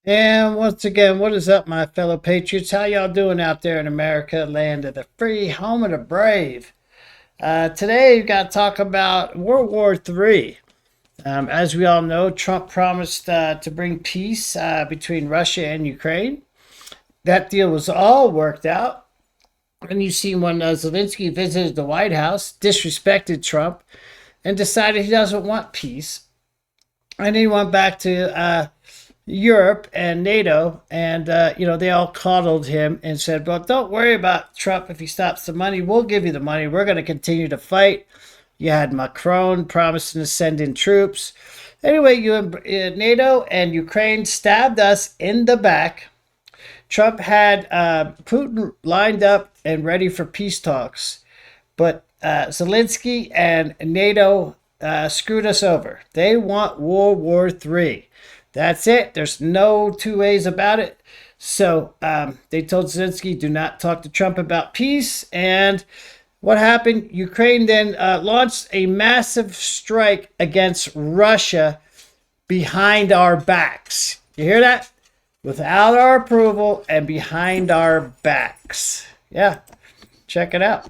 And once again, what is up, my fellow patriots? How y'all doing out there in America, land of the free, home of the brave? Today, we've got to talk about World War III. As we all know, Trump promised to bring peace between Russia and Ukraine. That deal was all worked out. And you see when Zelensky visited the White House, disrespected Trump, and decided he doesn't want peace. And he went back to Europe and NATO, and they all coddled him and said, "Well, don't worry about Trump. If he stops the money, we'll give you the money. We're going to continue to fight." You had Macron promising to send in troops. Anyway, NATO and Ukraine stabbed us in the back. Trump had Putin lined up and ready for peace talks, but Zelensky and NATO screwed us over. They want World War III. That's it. There's no two ways about it. So they told Zelensky, do not talk to Trump about peace. And what happened? Ukraine then launched a massive strike against Russia behind our backs. You hear that? Without our approval and behind our backs. Yeah, check it out.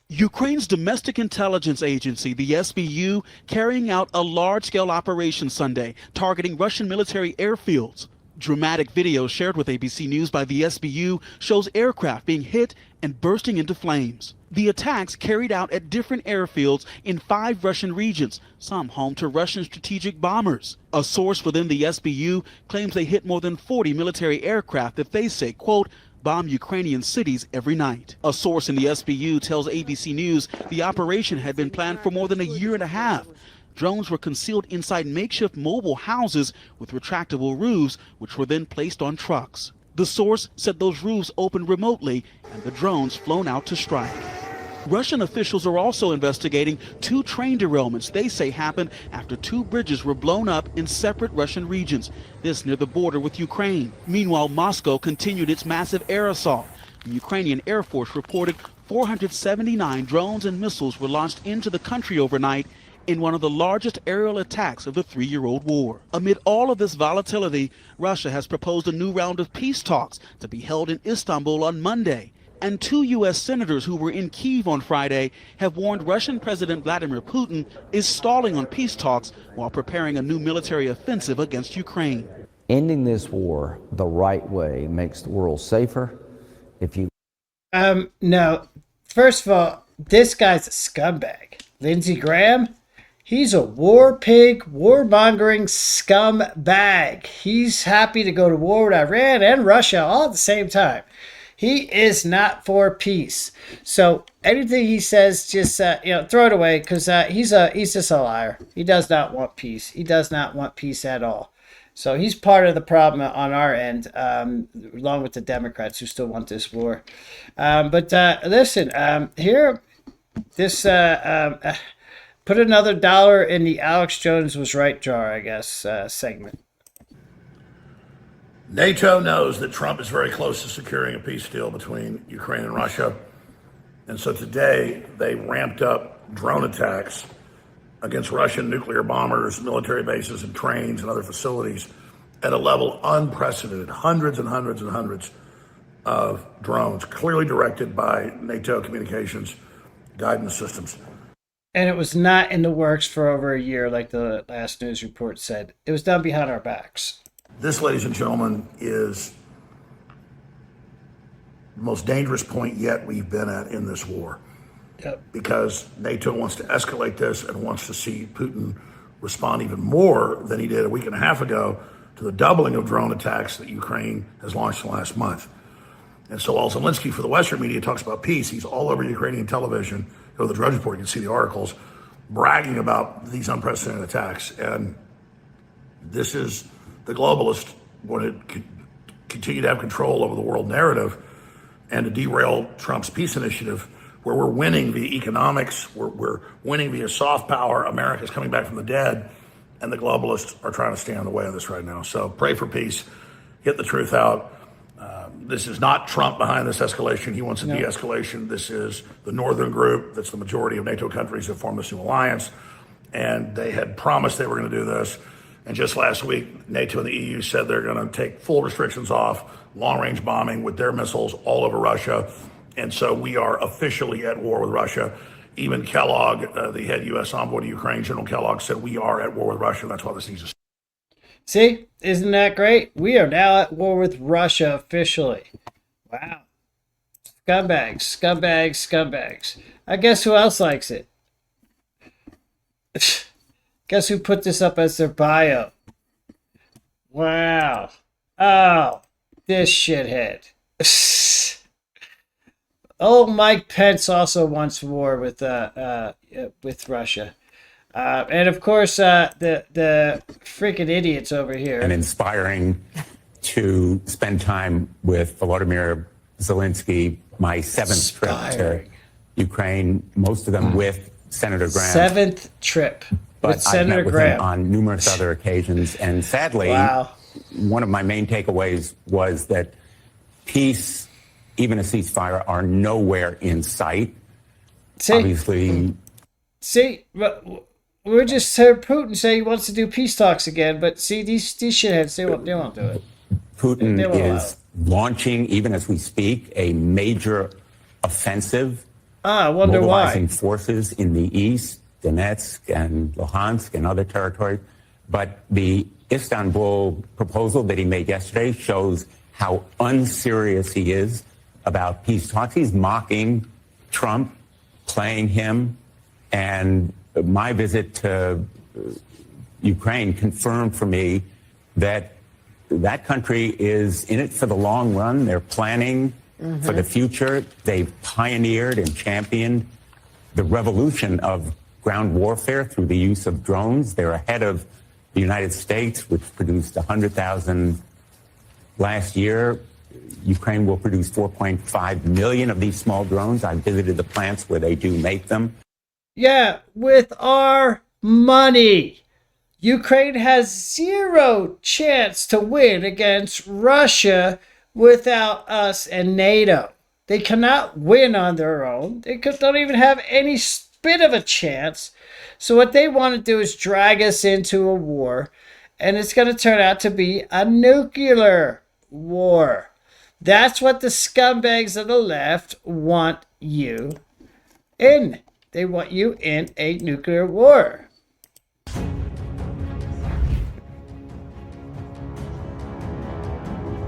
Ukraine's domestic intelligence agency, the SBU, carrying out a large-scale operation Sunday targeting Russian military airfields. Dramatic video shared with ABC News by the SBU shows aircraft being hit and bursting into flames. The attacks carried out at different airfields in 5 Russian regions, some home to Russian strategic bombers. A source within the SBU claims they hit more than 40 military aircraft that they say, quote, bomb Ukrainian cities every night. A source in the SBU tells ABC News the operation had been planned for more than a year and a half. Drones were concealed inside makeshift mobile houses with retractable roofs, which were then placed on trucks. The source said those roofs opened remotely and the drones flown out to strike. Russian officials are also investigating 2 train derailments they say happened after 2 bridges were blown up in separate Russian regions, this near the border with Ukraine. Meanwhile, Moscow continued its massive air assault. The Ukrainian Air Force reported 479 drones and missiles were launched into the country overnight in one of the largest aerial attacks of the 3-year-old war. Amid all of this volatility, Russia has proposed a new round of peace talks to be held in Istanbul on Monday. And 2 U.S. senators who were in Kyiv on Friday have warned Russian President Vladimir Putin is stalling on peace talks while preparing a new military offensive against Ukraine. Ending this war the right way makes the world safer. If you No, first of all, this guy's a scumbag. Lindsey Graham, he's a war pig, warmongering scumbag. He's happy to go to war with Iran and Russia all at the same time. He is not for peace. So anything he says, just throw it away, because he's just a liar. He does not want peace. He does not want peace at all. So he's part of the problem on our end, along with the Democrats who still want this war. But listen, here, this put another dollar in the Alex Jones was right jar, I guess, segment. NATO knows that Trump is very close to securing a peace deal between Ukraine and Russia. And so today they ramped up drone attacks against Russian nuclear bombers, military bases, and trains and other facilities at a level unprecedented. Hundreds and hundreds and hundreds of drones, clearly directed by NATO communications guidance systems. And it was not in the works for over a year, like the last news report said. It was done behind our backs. This, ladies and gentlemen, is the most dangerous point yet we've been at in this war. Yep. Because NATO wants to escalate this and wants to see Putin respond even more than he did a week and a half ago to the doubling of drone attacks that Ukraine has launched last month. And so while Zelensky for the Western media talks about peace, he's all over Ukrainian television. Go to the Drudge Report, you can see the articles bragging about these unprecedented attacks. And this is the globalists want to continue to have control over the world narrative and to derail Trump's peace initiative, where we're winning via economics, we're winning via soft power. America's coming back from the dead, and the globalists are trying to stand in the way of this right now. So pray for peace, get the truth out. This is not Trump behind this escalation. He wants a de-escalation. This is the Northern group that's the majority of NATO countries that formed this new alliance, and they had promised they were going to do this. And just last week, NATO and the EU said they're going to take full restrictions off long-range bombing with their missiles all over Russia. And so we are officially at war with Russia. Even Kellogg, the head U.S. envoy to Ukraine, General Kellogg, said we are at war with Russia. That's why this needs to. See, isn't that great? We are now at war with Russia officially. Wow. Scumbags, scumbags, scumbags. I guess who else likes it? Guess who put this up as their bio? Wow. Oh, this shithead. Oh, Mike Pence also wants war with Russia. And of course, the freaking idiots over here. And inspiring to spend time with Volodymyr Zelensky, my seventh trip to Ukraine, most of them with Senator Graham. Seventh trip but with Senator I've met with Graham. him on numerous other occasions. And sadly, one of my main takeaways was that peace, even a ceasefire, are nowhere in sight. Obviously. See, we just heard Putin say he wants to do peace talks again, but see, these shitheads, they won't do it. Putin is launching, even as we speak, a major offensive. I wonder mobilizing why. Forces in the east, Donetsk and Luhansk and other territories. But the Istanbul proposal that he made yesterday shows how unserious he is about peace talks. He's mocking Trump, playing him. And my visit to Ukraine confirmed for me that that country is in it for the long run. They're planning for the future. They've pioneered and championed the revolution of ground warfare through the use of drones. They're ahead of the United States, which produced 100,000 last year. Ukraine will produce 4.5 million of these small drones. I visited the plants where they do make them. Yeah, with our money. Ukraine has zero chance to win against Russia without us and NATO. They cannot win on their own. They don't even have any bit of a chance. So what they want to do is drag us into a war, and it's going to turn out to be a nuclear war. That's what the scumbags of the left want you in. They want you in a nuclear war.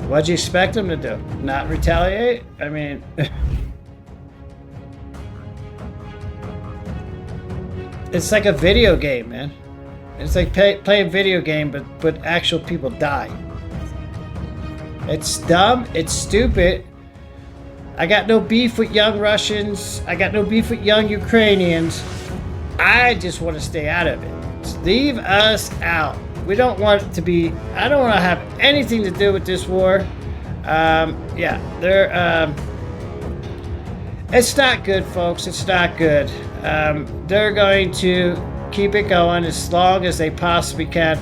What'd you expect them to do? Not retaliate? I mean... It's like a video game, man. It's like playing a video game, but actual people die. It's dumb. It's stupid. I got no beef with young Russians. I got no beef with young Ukrainians. I just want to stay out of it. Just leave us out. We don't want it to be... I don't want to have anything to do with this war. It's not good, folks. It's not good. They're going to keep it going as long as they possibly can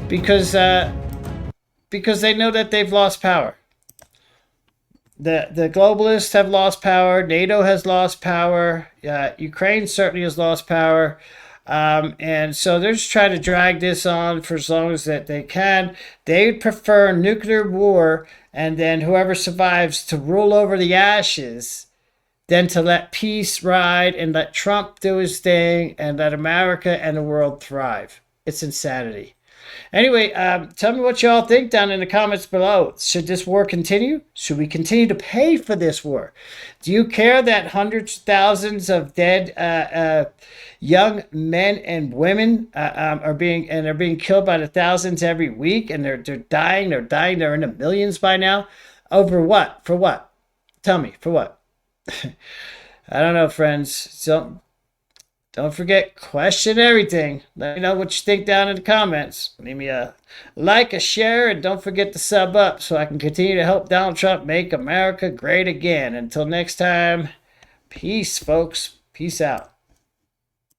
because they know that they've lost power. The globalists have lost power. NATO has lost power. Ukraine certainly has lost power. And so they're just trying to drag this on for as long as that they can. They would prefer nuclear war and then whoever survives to rule over the ashes than to let peace ride and let Trump do his thing and let America and the world thrive. It's insanity. Anyway, tell me what y'all think down in the comments below. Should this war continue? Should we continue to pay for this war? Do you care that hundreds of thousands of dead young men and women are being killed by the thousands every week, and they're dying? They're in the millions by now. Over what? For what? Tell me, for what? I don't know, friends. So don't forget, question everything. Let me know what you think down in the comments. Leave me a like, a share, and don't forget to sub up so I can continue to help Donald Trump make America great again. Until next time, peace, folks. Peace out.